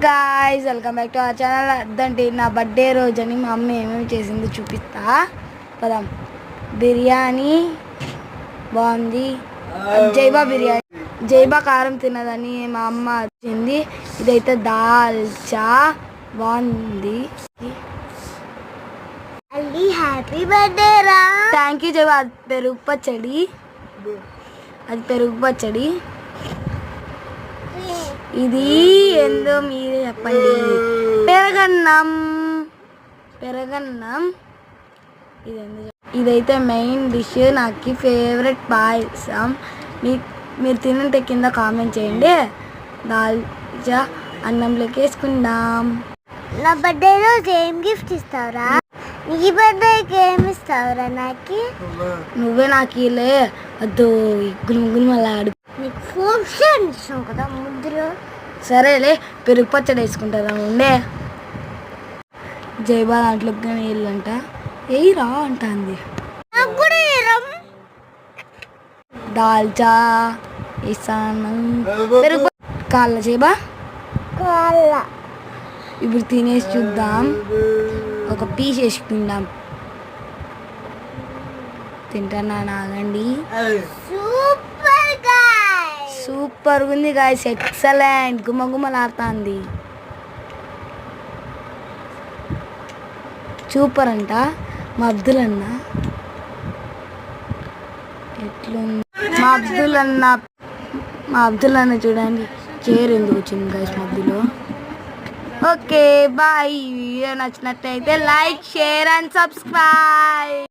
Guys welcome back to our channel. అదంటే నా birthday రోజని మా అమ్మ ఏమేమి చేసిందో చూపిస్తా. పదాం. బిర్యానీ బాగుంది. జైబా బిర్యానీ, జైబా కారం తినదని మా అమ్మ వచ్చింది. ఇదైతే దాల్చా బాగుంది. హ్యాపీ బర్త్డే రా. Thank you Zaiba. అది పెరుగు పచ్చడి, అది పెరుగు పచ్చడి. ఇది ఏందో మీరే చెప్పండి. పెరగన్నం, పెరగన్నం. ఇదైతే మెయిన్ డిష్, నాకు ఫేవరెట్ పాయసం. మీరు తినంటే కింద కామెంట్ చేయండి. దాల్చా అన్నంలోకి వేసుకుందాం. నా బర్త్డే రోజు ఏం గిఫ్ట్ ఇస్తావురా? నీ బర్త్డేకి ఏమి ఇస్తావురా? నాకు నువ్వే నాకు ఇలే వద్దు గులుగులుమలాడు. నీకు ఫోన్ షేర్ ఇస్తాం కదా ముందులో. సరేలే, పెరుగు పచ్చడి వేసుకుంటారా ఉండే. జైబా దాంట్లోకి నీళ్ళంట ఏయిరా అంటుంది. దాల్చా వేసాను, పెరుగు కాళ్ళ జైబా. ఇప్పుడు తినేసి చూద్దాం. ఒక పీస్ వేసుకుందాం. తింటానా? ఆగండి. సూపర్ ఉంది గాయ్స్, ఎక్సలెంట్. గుమ్మగుమ్మలాడుతుంది. సూపర్ అంట మా అబ్దుల్ అన్న. ఎట్లుంది మా అబ్దుల్ అన్న చూడండి. చైర్ ఎందుకు వచ్చింది గాయ్స్ మధ్యలో. Okay bye. వీడియో నచ్చినట్లయితే లైక్, షేర్ అండ్ సబ్స్క్రైబ్.